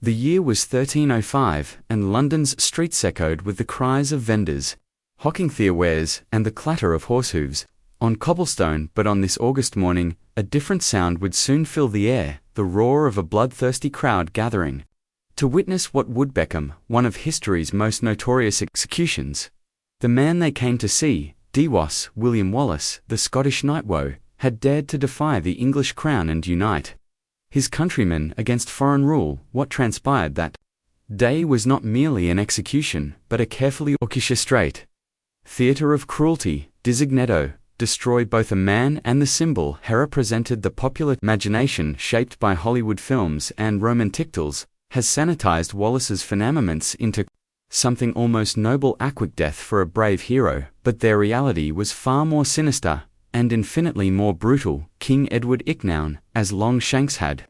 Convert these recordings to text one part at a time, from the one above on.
The year was 1305, and London's streets echoed with the cries of vendors, hawking wares, and the clatter of horse-hooves on cobblestone. But on this August morning, a different sound would soon fill the air, the roar of a bloodthirsty crowd gathering to witness what would become one of history's most notorious executions. The man they came to see, DWAS William Wallace, the Scottish Nightwoe, had dared to defy the English crown and unite his countrymen against foreign rule. What transpired that day was not merely an execution, but a carefully orchestrated theatre of cruelty. Designado destroyed both a man and the symbol he represented. The popular imagination, shaped by Hollywood films and Roman titles, has sanitized Wallace's phenomenons into something almost noble, a quick death for a brave hero, but their reality was far more sinister and infinitely more brutal. King Edward Icknown, as Longshanks, had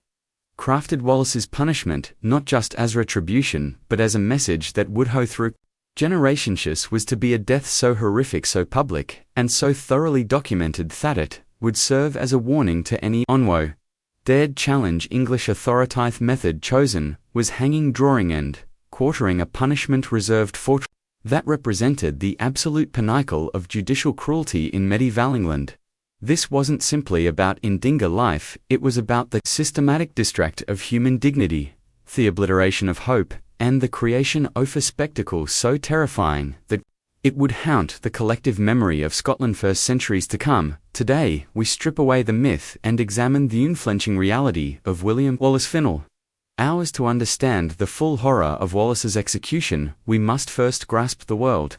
crafted Wallace's punishment not just as retribution, but as a message that would go through generations. Was to be a death so horrific, so public, and so thoroughly documented that it would serve as a warning to any onwo dared challenge English authoritative method. Chosen was hanging, drawing, and quartering, a punishment reserved for that represented the absolute pinnacle of judicial cruelty in medieval England. This wasn't simply about ending a life, it was about the systematic destruct of human dignity, the obliteration of hope, and the creation of a spectacle so terrifying that it would haunt the collective memory of Scotland for centuries to come. Today, we strip away the myth and examine the unflinching reality of William Wallace Finnell. Ours to understand the full horror of Wallace's execution, we must first grasp the world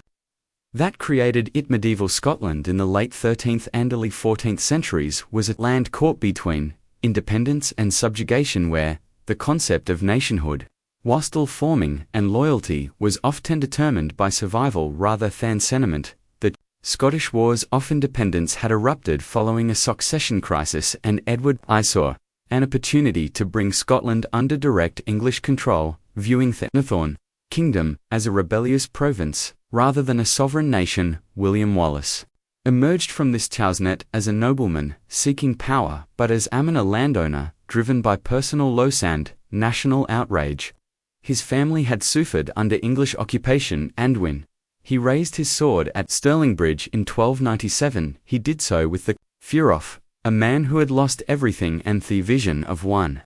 that created it. Medieval Scotland in the late 13th and early 14th centuries was a land caught between independence and subjugation, where the concept of nationhood, while still forming, and loyalty was often determined by survival rather than sentiment. The Scottish Wars of Independence had erupted following a succession crisis, and Edward I saw an opportunity to bring Scotland under direct English control, viewing the Northern Kingdom as a rebellious province rather than a sovereign nation. William Wallace emerged from this chasnet as a nobleman seeking power, but as a landowner driven by personal loss and national outrage. His family had suffered under English occupation, and when he raised his sword at Stirlingbridge in 1297, he did so with the Furov, a man who had lost everything, and the vision of one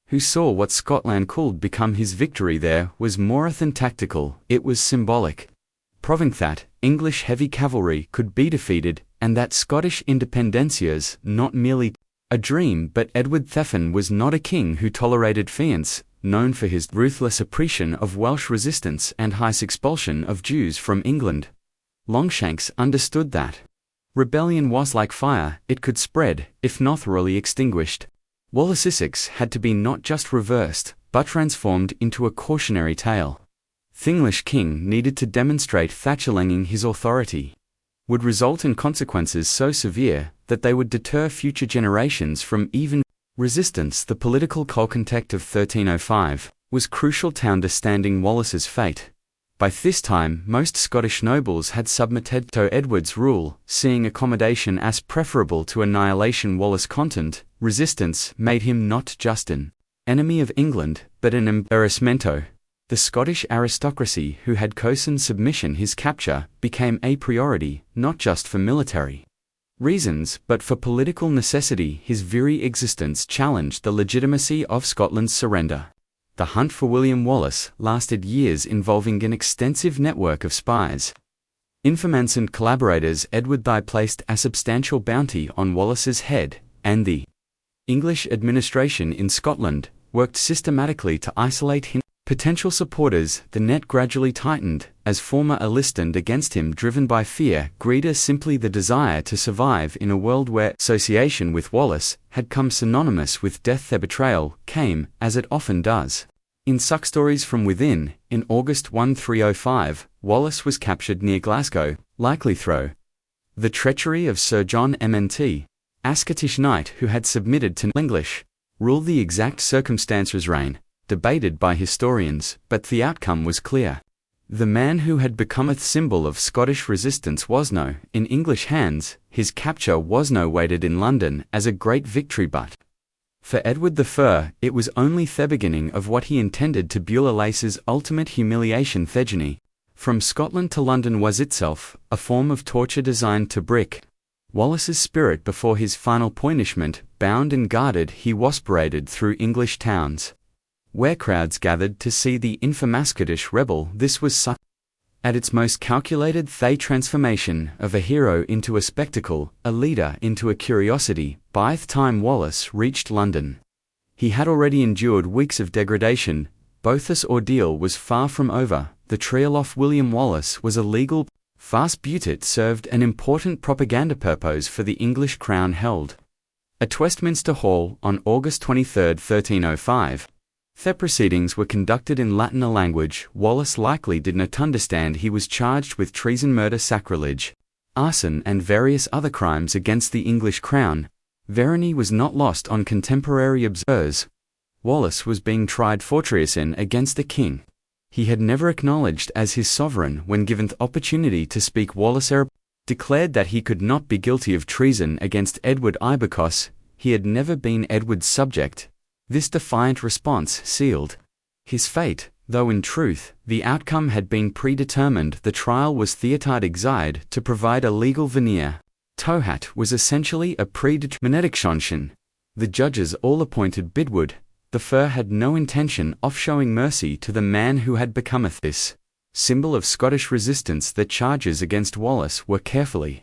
who saw what Scotland could become. His victory there was more than tactical, it was symbolic, proving that English heavy cavalry could be defeated, and that Scottish independencia's not merely a dream. But Edward Thefn was not a king who tolerated fiends. Known for his ruthless oppression of Welsh resistance and his expulsion of Jews from England, Longshanks understood that rebellion was like fire, it could spread, if not thoroughly extinguished. Wallace's Essex had to be not just reversed, but transformed into a cautionary tale. The English king needed to demonstrate that challenging his authority would result in consequences so severe that they would deter future generations from even resistance. The political context of 1305 was crucial to understanding Wallace's fate. By this time, most Scottish nobles had submitted to Edward's rule, seeing accommodation as preferable to annihilation. Wallace's constant resistance made him not just an enemy of England, but an embarrassmento. The Scottish aristocracy who had chosen submission, his capture became a priority, not just for military reasons, but for political necessity. His very existence challenged the legitimacy of Scotland's surrender. The hunt for William Wallace lasted years, involving an extensive network of spies, informants and collaborators. Edward I placed a substantial bounty on Wallace's head, and the English administration in Scotland worked systematically to isolate him. Potential supporters, the net gradually tightened, as former enlisted against him, driven by fear, greed, or simply the desire to survive in a world where association with Wallace had come synonymous with death. Their betrayal came, as it often does, in such stories, from within. In August 1305, Wallace was captured near Glasgow, likely through the treachery of Sir John Mnt. a Scottish knight who had submitted to English rule. The exact circumstances remain debated by historians, but the outcome was clear. The man who had become a symbol of Scottish resistance was now in English hands. His capture was now waited in London as a great victory, but For Edward the Fur, it was only the beginning of what he intended to Beulah-Lace's ultimate humiliation. Thegony, from Scotland to London, was itself a form of torture designed to break Wallace's spirit before his final punishment. Bound and guarded, he was paraded through English towns, where crowds gathered to see the infamous Scottish rebel. This was such at its most calculated the transformation of a hero into a spectacle, a leader into a curiosity. By the time Wallace reached London, he had already endured weeks of degradation. Both this ordeal was far from over. The trial of William Wallace was illegal, fast, but it served an important propaganda purpose for the English crown. Held at Westminster Hall on August 23, 1305. The proceedings were conducted in Latin, a language Wallace likely did not understand. He was charged with treason, murder, sacrilege, arson, and various other crimes against the English crown. Verity was not lost on contemporary observers. Wallace was being tried for treason against the king he had never acknowledged as his sovereign. When given the opportunity to speak, Wallace declared that he could not be guilty of treason against Edward I because he had never been Edward's subject. This defiant response sealed his fate, though in truth, the outcome had been predetermined. The trial was theatard to provide a legal veneer. Tohat was essentially a predetermined execution. The judges all appointed Bidwood. The Fur had no intention of showing mercy to the man who had become this symbol of Scottish resistance. The charges against Wallace were carefully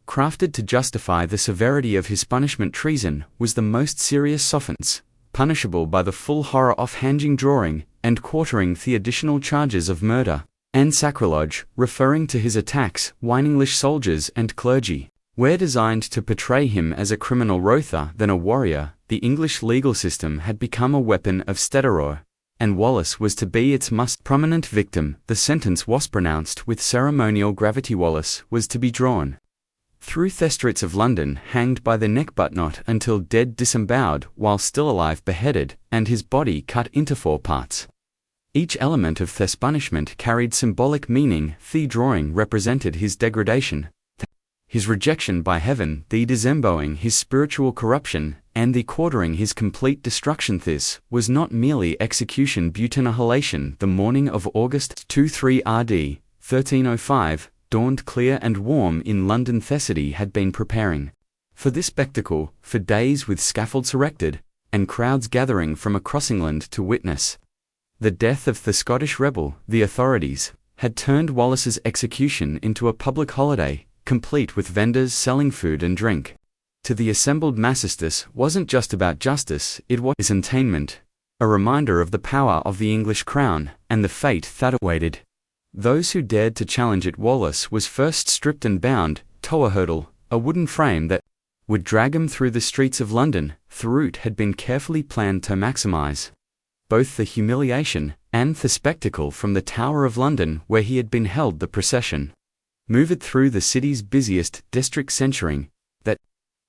crafted to justify the severity of his punishment. Treason was the most serious offence, punishable by the full horror of hanging, drawing, and quartering. The additional charges of murder and sacrilege, referring to his attacks on English soldiers and clergy, were designed to portray him as a criminal rather than a warrior. The English legal system had become a weapon of terror, and Wallace was to be its most prominent victim. The sentence was pronounced with ceremonial gravity. Wallace was to be drawn through the streets of London, hanged by the neck but not until dead, disemboweled while still alive, beheaded, and his body cut into 4 parts. Each element of this punishment carried symbolic meaning. The drawing represented his degradation, his rejection by heaven; the disembowelling, his spiritual corruption; and the quartering, his complete destruction. This was not merely execution but annihilation. The morning of August 23 RD 1305 dawned clear and warm in London. The city had been preparing for this spectacle for days, with scaffolds erected and crowds gathering from across England to witness the death of the Scottish rebel. The authorities had turned Wallace's execution into a public holiday, complete with vendors selling food and drink. To the assembled masses, this wasn't just about justice, it was entertainment, a reminder of the power of the English crown and the fate that awaited those who dared to challenge it. Wallace was first stripped and bound to a hurdle, a wooden frame that would drag him through the streets of London. The route had been carefully planned to maximize both the humiliation and the spectacle. From the Tower of London, where he had been held, the procession moved through the city's busiest district, ensuring that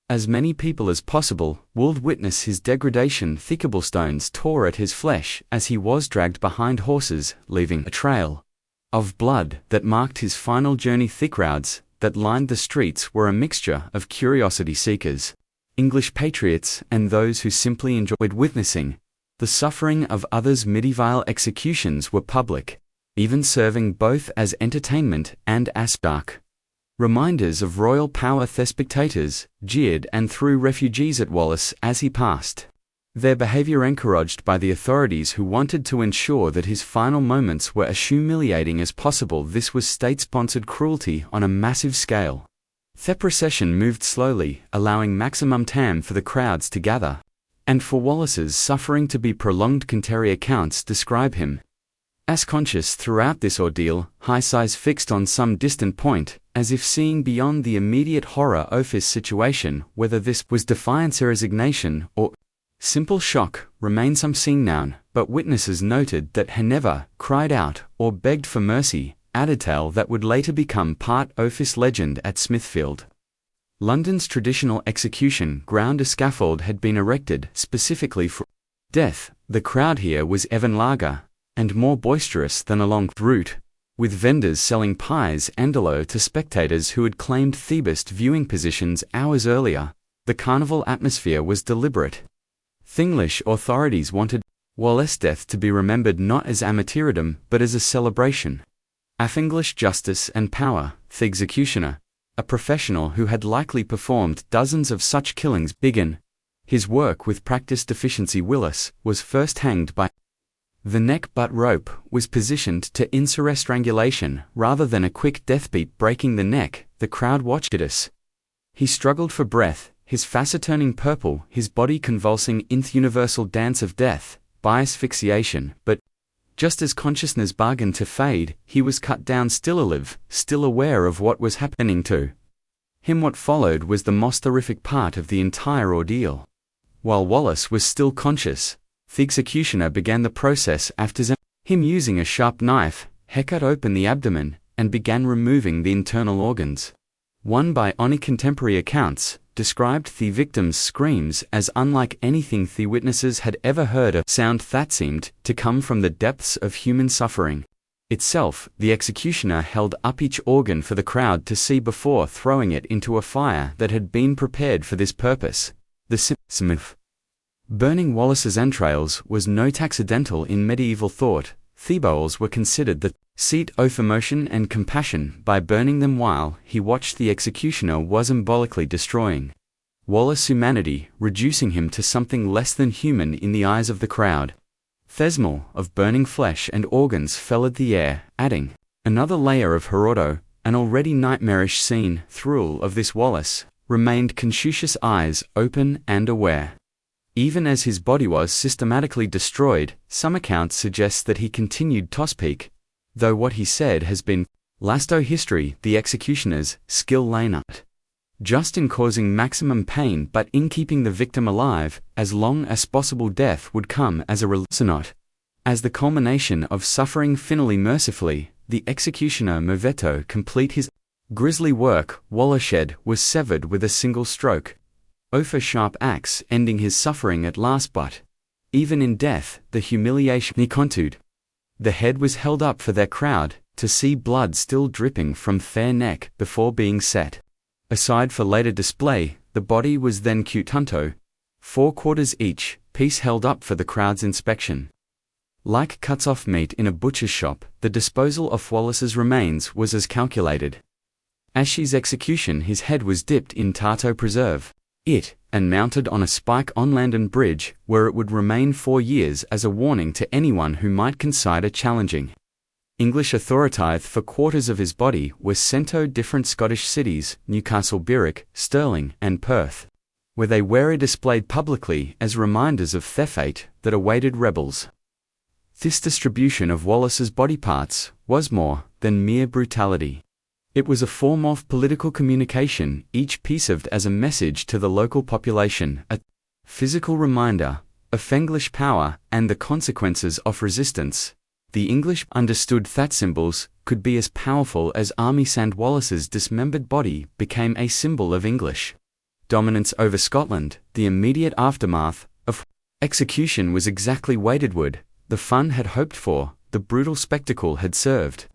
as many people as possible would witness his degradation. The cobblestones tore at his flesh as he was dragged behind horses, leaving a trail of blood that marked his final journey. The crowds that lined the streets were a mixture of curiosity seekers, English patriots, and those who simply enjoyed witnessing the suffering of others. Medieval executions were public, even serving both as entertainment and as stark reminders of royal power. The spectators jeered and threw refugees at Wallace as he passed, their behavior encouraged by the authorities, who wanted to ensure that his final moments were as humiliating as possible. This was state-sponsored cruelty on a massive scale. The procession moved slowly, allowing maximum time for the crowds to gather, and for Wallace's suffering to be prolonged. Contemporary accounts describe him as conscious throughout this ordeal, his eyes fixed on some distant point, as if seeing beyond the immediate horror of his situation. Whether this was defiance or resignation, or simple shock, remains unseen, but witnesses noted that he never cried out or begged for mercy, a detail that would later become part of his legend. At Smithfield, London's traditional execution ground, a scaffold had been erected specifically for death. The crowd here was even larger and more boisterous than along the route, with vendors selling pies and aloe to spectators who had claimed the best viewing positions hours earlier. The carnival atmosphere was deliberate. English authorities wanted Wallace's death to be remembered not as a martyrdom but as a celebration of English justice and power. The executioner, a professional who had likely performed dozens of such killings, began his work with practiced efficiency. Wallace was first hanged by the neck, but rope was positioned to ensure strangulation rather than a quick deathbeat breaking the neck. The crowd watched it. He struggled for breath, his face turning purple, his body convulsing in the universal dance of death by asphyxiation. But just as consciousness began to fade, he was cut down, still alive, still aware of what was happening to him. What followed was the most horrific part of the entire ordeal. While Wallace was still conscious, the executioner began the process after him using a sharp knife, cut open the abdomen, and began removing the internal organs. One by any contemporary accounts described the victim's screams as unlike anything the witnesses had ever heard, a sound that seemed to come from the depths of human suffering itself. The executioner held up each organ for the crowd to see before throwing it into a fire that had been prepared for this purpose. The Smith. Burning Wallace's entrails was not accidental in medieval thought. The bowels were considered the seat of emotion and compassion. By burning them while he watched, the executioner was symbolically destroying Wallace's humanity, reducing him to something less than human in the eyes of the crowd. The smell of burning flesh and organs filled the air, adding another layer of horror. An already nightmarish scene. Through of this, Wallace remained conscious, eyes open and aware. Even as his body was systematically destroyed, some accounts suggest that he continued to speak, though what he said has been lost to history. The executioner's skill lay not just in causing maximum pain but in keeping the victim alive as long as possible. Death would come as a result, as the culmination of suffering. Finally, mercifully, the executioner moved to complete his grisly work. Wallace's head was severed with a single stroke of a sharp axe, ending his suffering at last. But even in death, the humiliation he continued. The head was held up for their crowd to see, blood still dripping from their neck before being set aside for later display. The body was then cut into 4 quarters, each piece held up for the crowd's inspection. Like cuts off meat in a butcher's shop, the disposal of Wallace's remains was as calculated. As his execution, his head was dipped in tartar preserve and mounted on a spike on London Bridge, where it would remain 4 years as a warning to anyone who might consider challenging English authority. For quarters of his body were sent to different Scottish cities, Newcastle, Berwick, Stirling, and Perth, where they were displayed publicly as reminders of the fate that awaited rebels. This distribution of Wallace's body parts was more than mere brutality. It was a form of political communication, each perceived as a message to the local population, a physical reminder of English power and the consequences of resistance. The English understood that symbols could be as powerful as armies, and Wallace's dismembered body became a symbol of English dominance over Scotland. The immediate aftermath of execution was exactly waited. The fun had hoped for, the brutal spectacle had served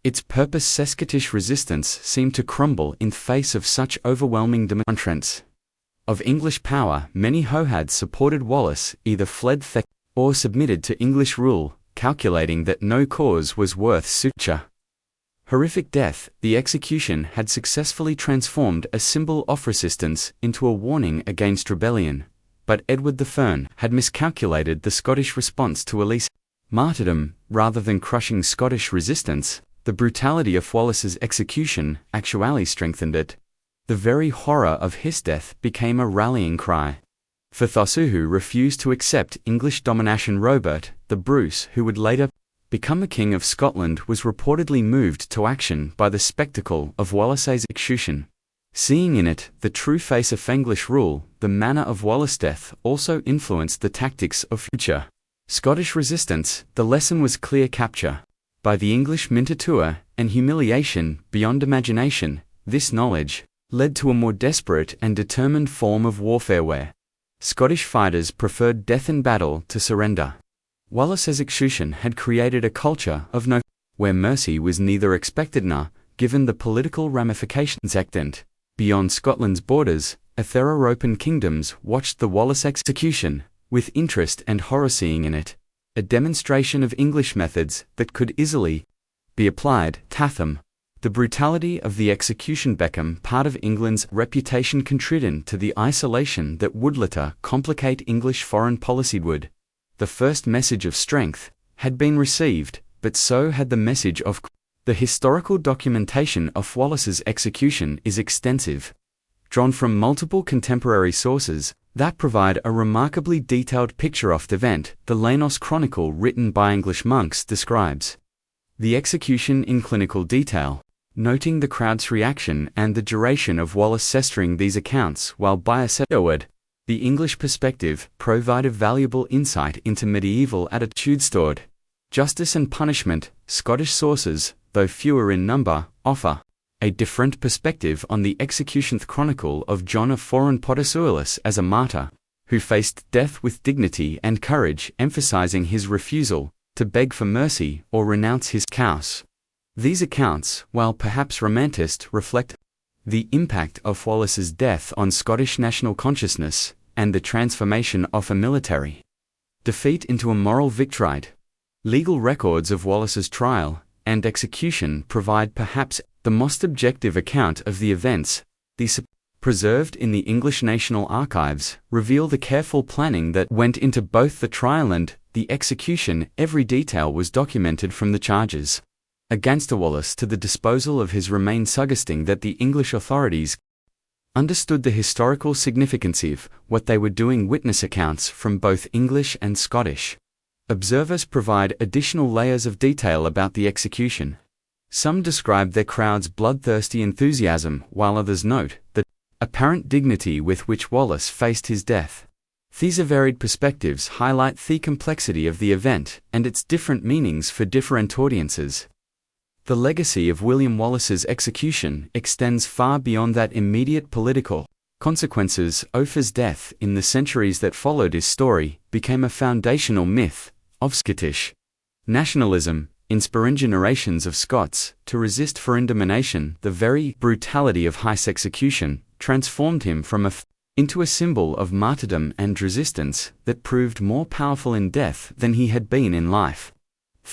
its purpose. Scottish resistance seemed to crumble in face of such overwhelming demonstrance of English power. Many who had supported Wallace either fled or submitted to English rule, calculating that no cause was worth such a horrific death. The execution had successfully transformed a symbol of resistance into a warning against rebellion. But Edward the Fern had miscalculated the Scottish response to Elise martyrdom. Rather than crushing Scottish resistance, the brutality of Wallace's execution actually strengthened it. The very horror of his death became a rallying cry for those who refused to accept English domination. Robert the Bruce, who would later become the King of Scotland, was reportedly moved to action by the spectacle of Wallace's execution. Seeing in it the true face of English rule, the manner of Wallace's death also influenced the tactics of future Scottish resistance. The lesson was clear: capture by the English mintiture and humiliation beyond imagination. This knowledge led to a more desperate and determined form of warfare where Scottish fighters preferred death in battle to surrender. Wallace's execution had created a culture of no, where mercy was neither expected nor given. The political ramifications extended beyond Scotland's borders. Etheropan kingdoms watched the Wallace execution, with interest and horror, seeing in it a demonstration of English methods that could easily be applied. Tatham. The brutality of the execution became part of England's reputation, contributing to the isolation that would later complicate English foreign policy. Would the first message of strength had been received, but so had the message of the historical documentation of Wallace's execution is extensive, drawn from multiple contemporary sources that provide a remarkably detailed picture of the event. The Lanos Chronicle, written by English monks, describes the execution in clinical detail, noting the crowd's reaction and the duration of Wallace. Sestering these accounts, while biased, the English perspective provided valuable insight into medieval attitudes toward justice and punishment. Scottish sources, though fewer in number, offer a different perspective on the execution. Chronicle of John of Foran Potasuilus as a martyr, who faced death with dignity and courage, emphasizing his refusal to beg for mercy or renounce his cause. These accounts, while perhaps romanticist, reflect the impact of Wallace's death on Scottish national consciousness and the transformation of a military defeat into a moral victory. Legal records of Wallace's trial and execution provide perhaps the most objective account of the events. These, preserved in the English National Archives, reveal the careful planning that went into both the trial and the execution. Every detail was documented, from the charges against Wallace to the disposal of his remains, suggesting that the English authorities understood the historical significance of what they were doing. Witness accounts from both English and Scottish observers provide additional layers of detail about the execution. Some describe their crowd's bloodthirsty enthusiasm, while others note the apparent dignity with which Wallace faced his death. These varied perspectives highlight the complexity of the event and its different meanings for different audiences. The legacy of William Wallace's execution extends far beyond that immediate political consequences. Ophir's death in the centuries that followed his story became a foundational myth of Scottish nationalism, inspiring generations of Scots to resist for indemnation. The very brutality of his execution transformed him from into a symbol of martyrdom and resistance that proved more powerful in death than he had been in life.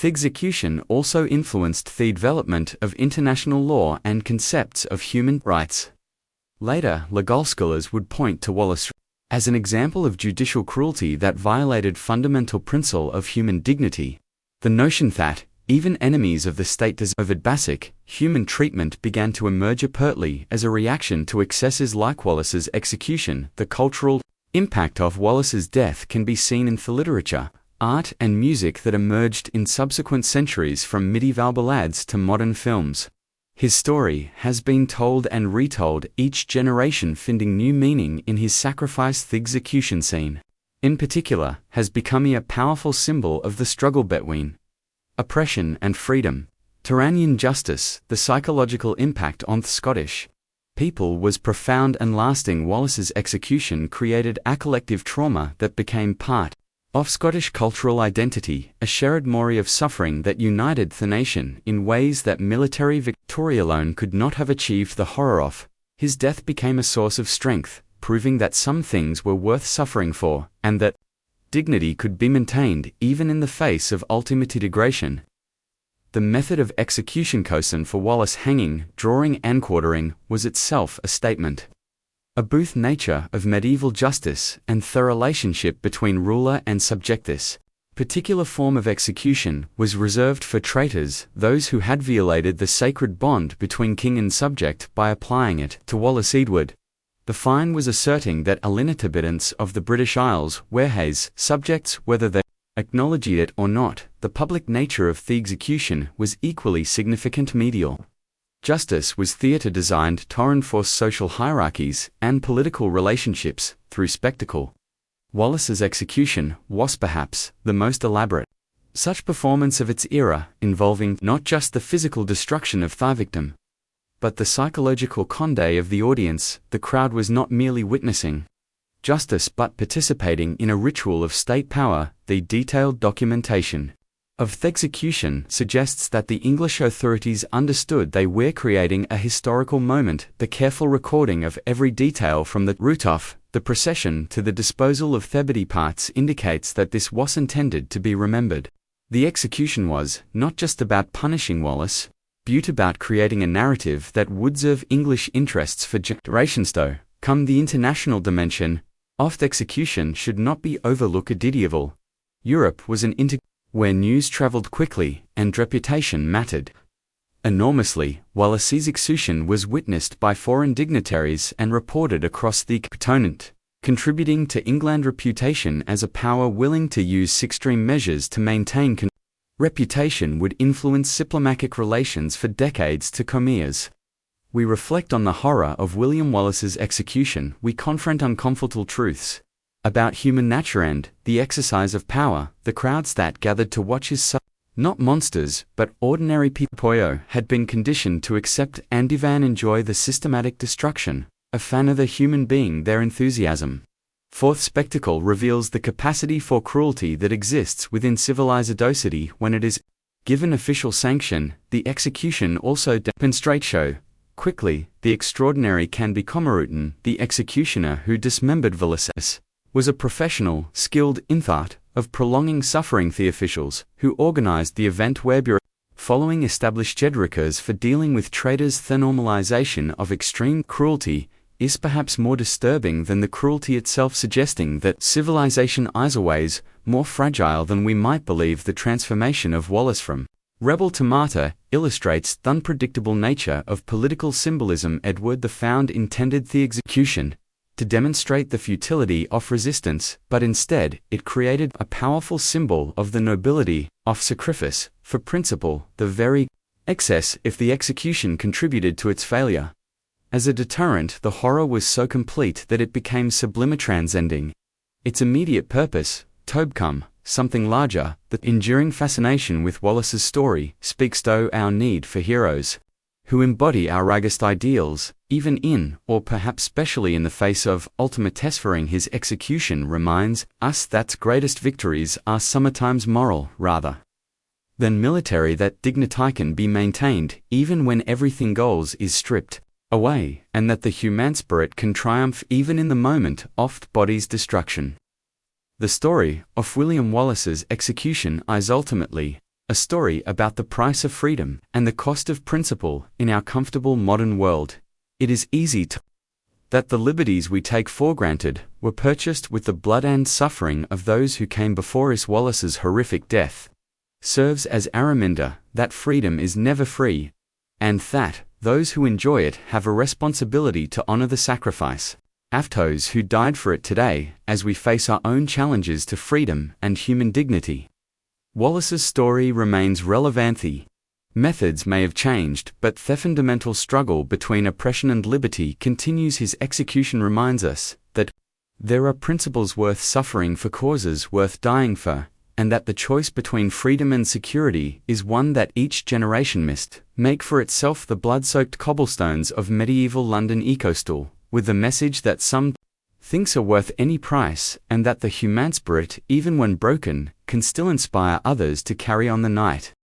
The execution also influenced the development of international law and concepts of human rights. Later, legal scholars would point to Wallace as an example of judicial cruelty that violated fundamental principle of human dignity. The notion that even enemies of the state deserved basic human treatment began to emerge apertly as a reaction to excesses like Wallace's execution. The cultural impact of Wallace's death can be seen in the literature, art, and music that emerged in subsequent centuries, from medieval ballads to modern films. His story has been told and retold, each generation finding new meaning in his sacrifice. The execution scene, in particular, has become a powerful symbol of the struggle between oppression and freedom, tyranny and justice. The psychological impact on the Scottish people was profound and lasting. Wallace's execution created a collective trauma that became part of Scottish cultural identity, a shared memory of suffering that united the nation in ways that military victory alone could not have achieved. The horror of his death became a source of strength, proving that some things were worth suffering for, and that dignity could be maintained even in the face of ultimate degradation. The method of execution chosen for Wallace, hanging, drawing, and quartering, was itself a statement of both nature of medieval justice and the relationship between ruler and subject. This particular form of execution was reserved for traitors, those who had violated the sacred bond between king and subject. By applying it to Wallace Edward, the fine was asserting that inhabitants of the British Isles were his subjects, whether they acknowledged it or not. The public nature of the execution was equally significant. Medial justice was theatre designed to reinforce social hierarchies and political relationships through spectacle. Wallace's execution was perhaps the most elaborate such performance of its era, involving not just the physical destruction of the victim, but the psychological conde of the audience. The crowd was not merely witnessing justice but participating in a ritual of state power. The detailed documentation of the execution suggests that the English authorities understood they were creating a historical moment. The careful recording of every detail, from the root of The procession to the disposal of Thebedy parts indicates that this was intended to be remembered. The execution was not just about punishing Wallace, but about creating a narrative that would serve English interests for generations. Though, come the international dimension, of the execution should not be overlooked. Medieval Europe was an where news travelled quickly and reputation mattered enormously. Wallace's execution was witnessed by foreign dignitaries and reported across the continent, contributing to England's reputation as a power willing to use extreme measures to maintain reputation would influence diplomatic relations for decades to come. As we reflect on the horror of William Wallace's execution, we confront uncomfortable truths about human nature and the exercise of power. The crowds that gathered to watch his not monsters, but ordinary people had been conditioned to accept and even enjoy the systematic destruction of another human being. Their enthusiasm for the spectacle reveals the capacity for cruelty that exists within civilized society when it is given official sanction. The execution also demonstrates quickly the extraordinary can become. The executioner who dismembered Wallace was a professional, skilled in thought of prolonging suffering. The officials who organized the event were following established records for dealing with traitors. The normalization of extreme cruelty is perhaps more disturbing than the cruelty itself, suggesting that civilization is always more fragile than we might believe. The transformation of Wallace from rebel to martyr illustrates the unpredictable nature of political symbolism. Edward the Found intended the execution to demonstrate the futility of resistance, but instead it created a powerful symbol of the nobility of sacrifice for principle, the very excess if the execution contributed to its failure. As a deterrent, the horror was so complete that it became sublime, transcending its immediate purpose to become something larger. The enduring fascination with Wallace's story speaks to our need for heroes who embody our rugged ideals, even in, or perhaps especially in the face of, ultimate suffering. His execution reminds us that greatest victories are sometimes moral rather than military, that dignity can be maintained even when everything goes is stripped away, and that the human spirit can triumph even in the moment of the body's destruction. The story of William Wallace's execution is ultimately a story about the price of freedom and the cost of principle in our comfortable modern world. It is easy to that the liberties we take for granted were purchased with the blood and suffering of those who came before us. Wallace's horrific death serves as a reminder that freedom is never free, and that those who enjoy it have a responsibility to honor the sacrifice of those who died for it today, as we face our own challenges to freedom and human dignity. Wallace's story remains relevant. The methods may have changed, but the fundamental struggle between oppression and liberty continues. His execution reminds us that there are principles worth suffering for, causes worth dying for, and that the choice between freedom and security is one that each generation must make for itself. The blood-soaked cobblestones of medieval London echo still with the message that some things are worth any price, and that the human spirit, even when broken, can still inspire others to carry on the night.